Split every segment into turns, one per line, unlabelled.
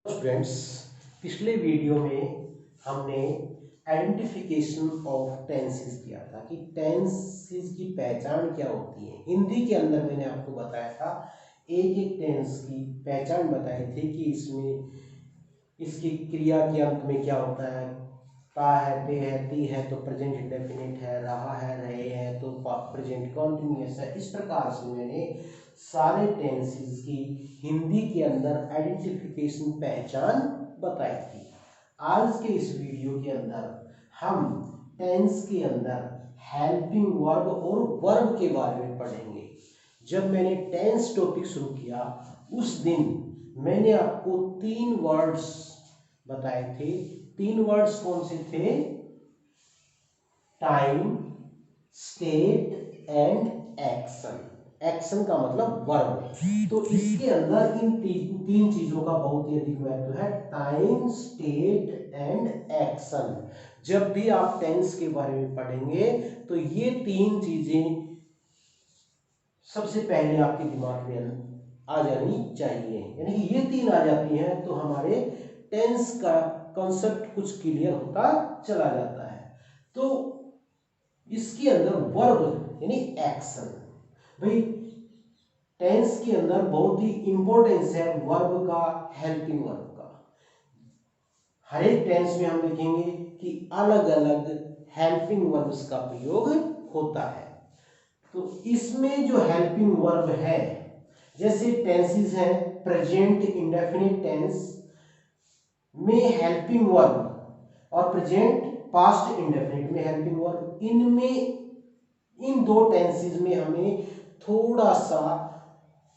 Students, पिछले video में हमने आइडेंटिफिकेशन ऑफ टेंसेस किया था कि टेंसेस की पहचान क्या होती है। हिंदी के अंदर मैंने आपको बताया था, एक एक टेंस की पहचान बताई थी कि इसमें इसकी क्रिया के अंत में क्या होता है। ता है, पे है, ती है तो प्रेजेंट इंडेफिनिट है, रहा है, रहे हैं तो प्रेजेंट कॉन्टिन्यूअस है। इस प्रकार से मैंने सारे टेंसेस की हिंदी के अंदर आइडेंटिफिकेशन पहचान बताई थी। आज के इस वीडियो के अंदर हम टेंस के अंदर हेल्पिंग वर्ब और वर्ब के बारे में पढ़ेंगे। जब मैंने टेंस टॉपिक शुरू किया उस दिन मैंने आपको 3 वर्ड्स बताए थे। 3 वर्ड्स कौन से थे? Time, state and action. Action का मतलब वर्ब। तो इसके अंदर इन तीन चीजों का बहुत ही अधिक महत्व है, टाइम, स्टेट एंड एक्शन। जब भी आप टेंस के बारे में पढ़ेंगे तो ये तीन चीजें सबसे पहले आपके दिमाग में आ जानी चाहिए। यानी कि ये तीन आ जाती हैं तो हमारे टेंस का कॉन्सेप्ट कुछ क्लियर होता चला जाता है। तो इसके अंदर वर्ब यानी एक्शन, भाई टेंस के अंदर बहुत ही इंपॉर्टेंस है वर्ब का, हेल्पिंग वर्ब का। हर एक टेंस में हम देखेंगे कि अलग अलग हेल्पिंग वर्ब्स का प्रयोग होता है। तो इसमें जो हेल्पिंग वर्ब है, जैसे टेंसेस हैं, प्रेजेंट इंडेफिनिट टेंस में हेल्पिंग वर्ब और प्रेजेंट पास्ट इंडेफिनिट में हेल्पिंग वर्ब, इनमें इन दो टेंसेस में हमें थोड़ा सा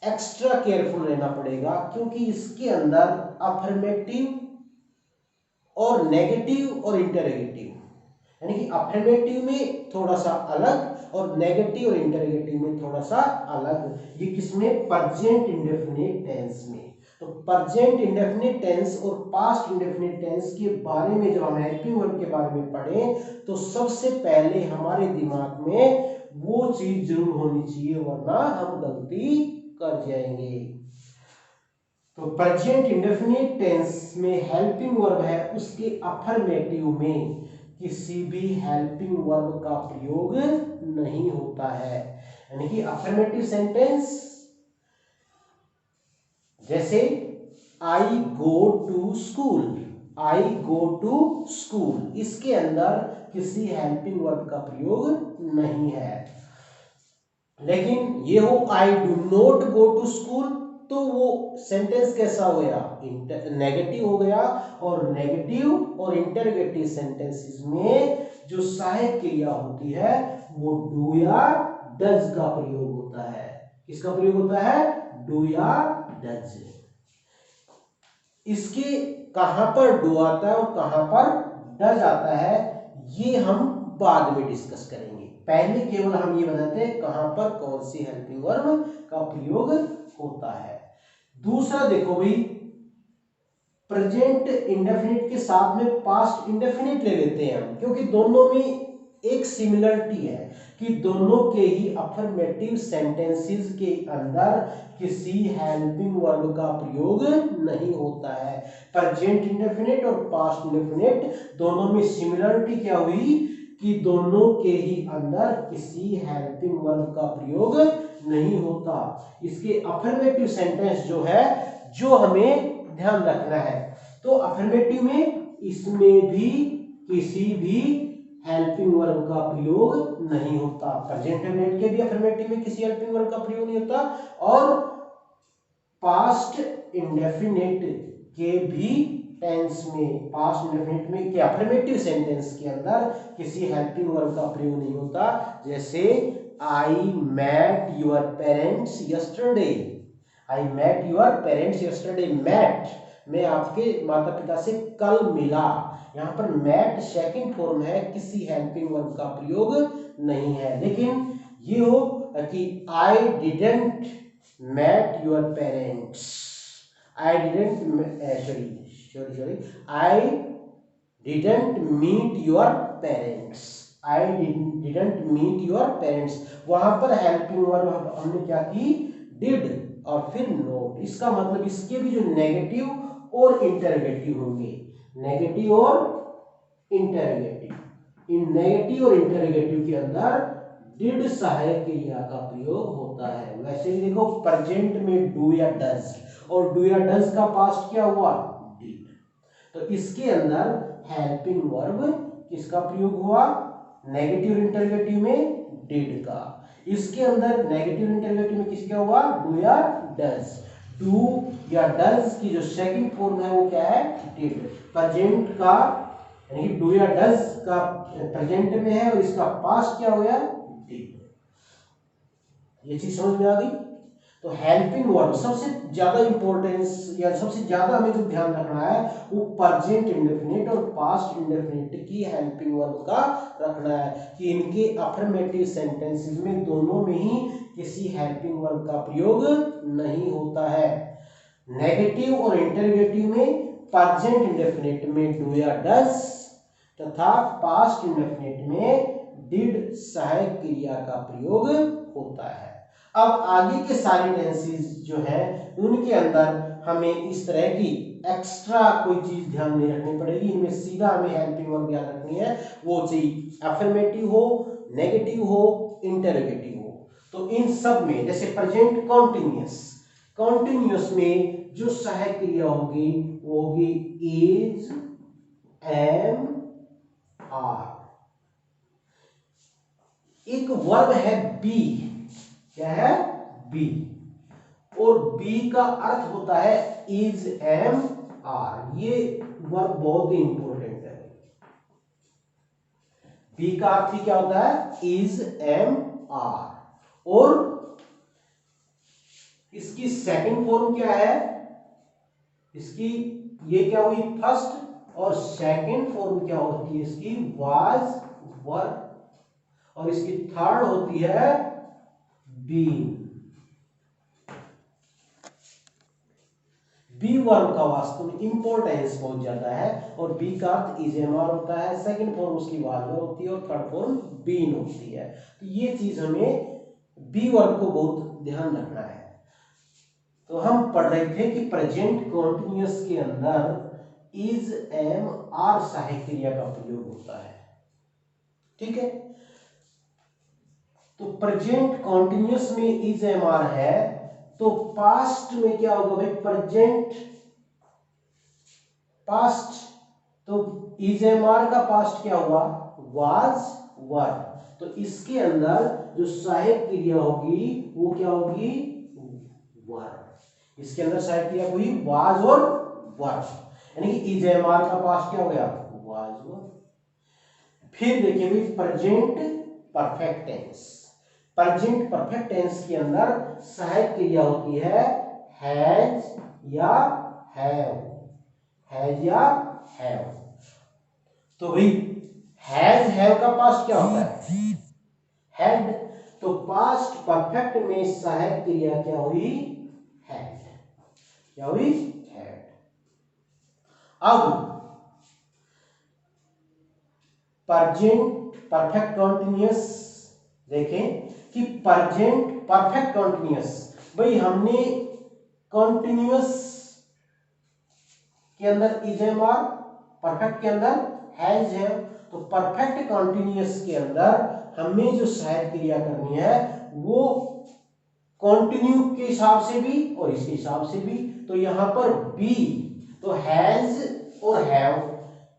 एक्स्ट्रा केयरफुल रहना पड़ेगा, क्योंकि इसके अंदर अफर्मेटिव और नेगेटिव और इंटरोगेटिव, यानी कि अफर्मेटिव में थोड़ा सा अलग और नेगेटिव और इंटरोगेटिव में थोड़ा सा अलग। ये किसमें? प्रेजेंट इंडेफिनिट टेंस में। तो प्रेजेंट इंडेफिनिट टेंस और पास्ट इंडेफिनिट टेंस के बारे में जब हम हेल्पिंग वर्ब के बारे में पढ़ें तो सबसे पहले हमारे दिमाग में वो चीज जरूर होनी चाहिए, वरना हम गलती कर जाएंगे। तो प्रेजेंट इंडेफिनिट टेंस में हेल्पिंग वर्ब है, उसके अफर्मेटिव में किसी भी हेल्पिंग वर्ब का प्रयोग नहीं होता है। यानी कि अफर्मेटिव सेंटेंस जैसे I go to school, I go to school, इसके अंदर किसी हेल्पिंग वर्ब का प्रयोग नहीं है। लेकिन ये हो I do not go to school, तो वो सेंटेंस कैसा हो गया? नेगेटिव हो गया। और नेगेटिव और इंटरोगेटिव सेंटेंसेस में जो सहायक क्रिया होती है वो डू या डज का प्रयोग होता है। किसका प्रयोग होता है? डू या डज। इसके कहां पर डू आता है और कहां पर डज आता है ये हम बाद में डिस्कस करेंगे। पहले केवल हम ये बताते हैं कहां पर कौन सी हेल्पिंग वर्ब का प्रयोग होता है। दूसरा देखो भाई, प्रेजेंट इंडेफिनिट के साथ में पास्ट इंडेफिनिट ले लेते हैं हम, क्योंकि दोनों में एक सिमिलरिटी है कि दोनों के ही अफर्मेटिव सेंटेंसेस के अंदर किसी हेल्पिंग वर्ब का प्रयोग नहीं होता है। प्रेजेंट इंडेफिनिट और पास्ट इंडेफिनिट दोनों में सिमिलरिटी क्या हुई कि दोनों के ही अंदर किसी हेल्पिंग वर्ब का प्रयोग नहीं होता। इसके अफर्मेटिव सेंटेंस जो है, जो हमें ध्यान रखना है, तो अफर्मेटिव में इसमें भी किसी भी हेल्पिंग वर्ब का प्रयोग नहीं होता। प्रेजेंट इंडेफिनिट के भी अफर्मेटिव में किसी हेल्पिंग वर्ब का प्रयोग नहीं होता, और पास्ट इंडेफिनिट के भी टेंस में, पास्ट इंडेफिनिट में के अफर्मेटिव सेंटेंस के अंदर किसी हेल्पिंग वर्ब का प्रयोग नहीं होता। जैसे I met your parents yesterday, I met your parents yesterday. Met, मैं आपके माता पिता से कल मिला। यहां पर मेट सेकंड फॉर्म है, किसी हेल्पिंग वर्ब का प्रयोग नहीं है। लेकिन ये हो कि I didn't met your parents, I didn't sorry I didn't meet your parents, I didn't meet your parents। वहां पर हेल्पिंग वर्ब हमने क्या की? डिड और फिर नोट। इसका मतलब इसके भी जो नेगेटिव और इंटरोगेटिव होंगे, नेगेटिव और इंटरोगेटिव। इन नेगेटिव और इंटरोगेटिव के अंदर डिड सहायक क्रिया का प्रयोग होता है। वैसे ही देखो प्रेजेंट में डू या डज, और डू या डज का पास्ट क्या हुआ, डिड। तो इसके अंदर हेल्पिंग वर्ब किसका प्रयोग हुआ, नेगेटिव इंटरोगेटिव में डिड का। इसके अंदर नेगेटिव इंटरोगेटिव में किसका हुआ, डू या डज। डू या डज की जो सेकंड फॉर्म है वो क्या है, डिड। प्रेजेंट का यानी कि डू या डज का प्रेजेंट में है और इसका पास्ट क्या हो गया, डिड। ये चीज समझ में आ गई। तो हेल्पिंग वर्ब सबसे ज्यादा इंपॉर्टेंस या सबसे ज्यादा हमें जो ध्यान रखना है वो प्रेजेंट इंडेफिनिट और पास्ट इंडेफिनिट की हेल्पिंग वर्ब का रखना है कि इनके अफर्मेटिव सेंटेंसेस में दोनों में ही किसी हेल्पिंग वर्ब का प्रयोग नहीं होता है। नेगेटिव और इंटरोगेटिव में प्रेजेंट इंडेफिनिट में डू या डज तथा पास्ट इंडेफिनिट में डिड सहायक क्रिया का प्रयोग होता है। अब आगे के सारे टेंसेस जो है उनके अंदर हमें इस तरह की एक्स्ट्रा कोई चीज ध्यान नहीं रखनी पड़ेगी। इनमें सीधा हमें हेल्पिंग वर्ब याद रखनी है, वो चाहिए अफर्मेटिव हो, नेगेटिव हो, इंटरोगेटिव हो। तो इन सब में जैसे प्रेजेंट कॉन्टिन्यूअस, कॉन्टिन्यूअस में जो सहायक क्रिया होगी वो होगी इज, एम, आर। एक वर्ब है बी, क्या है, बी, और बी का अर्थ होता है इज, एम, आर। ये वर्ब बहुत ही इंपॉर्टेंट है। बी का अर्थ ही क्या होता है, इज, एम, आर। और इसकी सेकंड फॉर्म क्या है, इसकी ये क्या हुई फर्स्ट, और सेकंड फॉर्म क्या होती है इसकी, वाज, वर, और इसकी थर्ड होती है बीन। बी वर्ब का वास्तव में इंपॉर्टेंस बहुत ज्यादा है, और बी का अर्थ इज, एम, आर होता है। सेकंड फॉर्म उसकी वाज होती है और थर्ड फॉर्म बीन होती है। तो ये चीज हमें बी वर्ब को बहुत ध्यान रखना है। तो हम पढ़ रहे थे कि प्रेजेंट कॉन्टिन्यूअस के अंदर इज, एम, आर सहायक क्रिया का प्रयोग होता है, ठीक है। तो प्रेजेंट कॉन्टिन्यूअस में इज, एम, आर है, तो पास्ट में क्या होगा भाई, प्रेजेंट पास्ट, तो इज, एम, आर का पास्ट क्या हुआ, वाज, वर। तो इसके अंदर जो सहायक क्रिया होगी वो क्या होगी, वर। इसके अंदर सहायक क्रिया हुई वाज और वर, यानी कि इज, एम, आर का पास्ट क्या हो गया, वाज, वर। फिर देखिए भाई present perfect tense, present perfect tense के अंदर सहायक क्रिया होती है हैज या हैव, हैज या हैव। तो भाई हैज, हैव का पास्ट क्या होता है, हैड। तो पास्ट परफेक्ट में सहायक क्रिया क्या हुई, हैड, क्या हुई, हैड। अब प्रेजेंट परफेक्ट कॉन्टिन्यूअस देखें कि प्रेजेंट परफेक्ट कॉन्टिन्यूअस, भाई हमने कॉन्टिन्यूअस के अंदर इज, एम, आर, परफेक्ट के अंदर हैज, है। तो परफेक्ट कॉन्टिन्यूअस के अंदर हमें जो सहायक क्रिया करनी है वो कॉन्टिन्यू के हिसाब से भी और इसके हिसाब से भी। तो यहां पर बी, तो हैज और हैव,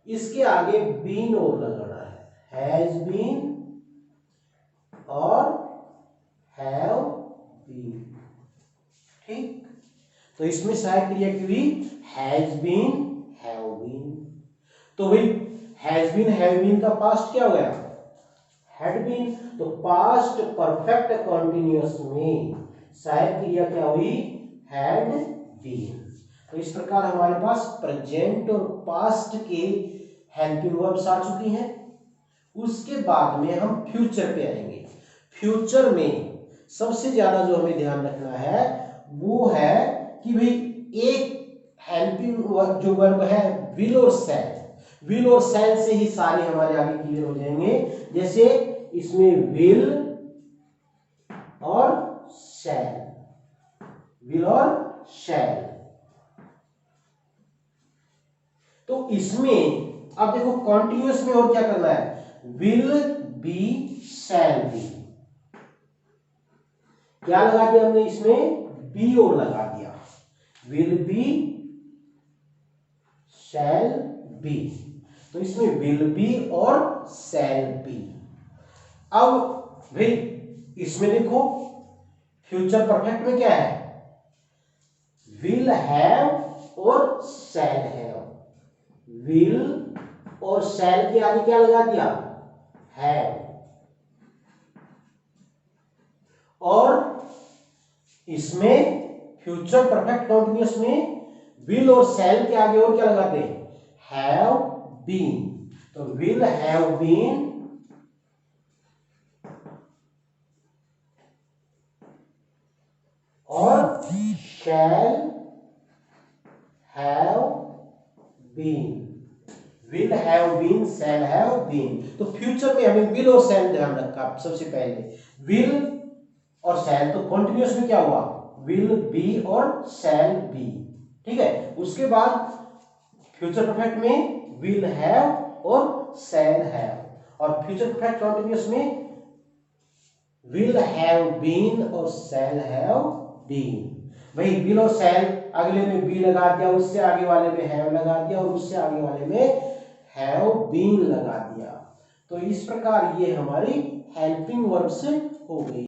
इसके आगे बीन और लगाना है, हैज बीन और हैव बीन, ठीक। तो इसमें सहायक क्रिया की हुई हैज बीन, हैव बीन। तो भाई हैज बीन, हैव बीन का पास्ट क्या हो गया, हैड बीन। तो पास्ट परफेक्ट कॉन्टिन्यूअस में सहायक क्रिया क्या हुई, हैड बीन। तो इस प्रकार हमारे पास प्रेजेंट और पास्ट के हेल्पिंग वर्ब्स आ चुकी हैं। उसके बाद में हम फ्यूचर पे आएंगे। फ्यूचर में सबसे ज्यादा जो हमें ध्यान रखना है वो है कि भाई एक हेल्पिंग वर्ब जो वर्ब है विल और शैल, विल और शैल से ही सारे हमारे आगे क्लियर हो जाएंगे। जैसे इसमें विल और शैल, विल और शैल। तो इसमें अब देखो कॉन्टिन्यूअस में और क्या करना है, विल बी शैल बी, क्या लगा दिया हमने इसमें, बी और लगा दिया, विल बी शैल बी, तो इसमें विल बी और शैल बी। अब भाई इसमें देखो फ्यूचर परफेक्ट में क्या है, विल हैव और शैल हैव, विल और शैल के आगे क्या लगा दिया, हैव, और इसमें फ्यूचर परफेक्ट कंटिन्यूअस में विल और शैल के आगे और क्या लगाते हैं, हैव बीन, तो विल हैव बीन और shall have been, will have been, shall have been. तो फ्यूचर में हमें विल और शैल ध्यान रखा सबसे पहले, विल और शैल, तो कॉन्टिन्यूअस में क्या हुआ, विल बी और शैल बी, ठीक है। उसके बाद फ्यूचर परफेक्ट में विल हैव और शैल हैव, और फ्यूचर परफेक्ट कंटिन्यूअस में विल हैव बीन और शैल हैव बीन। भाई विल और शैल अगले में बी लगा दिया, उससे आगे वाले में हैव लगा दिया, और उससे आगे वाले में हैव बीन लगा दिया। तो इस प्रकार ये हमारी हेल्पिंग वर्ब्स हो गई।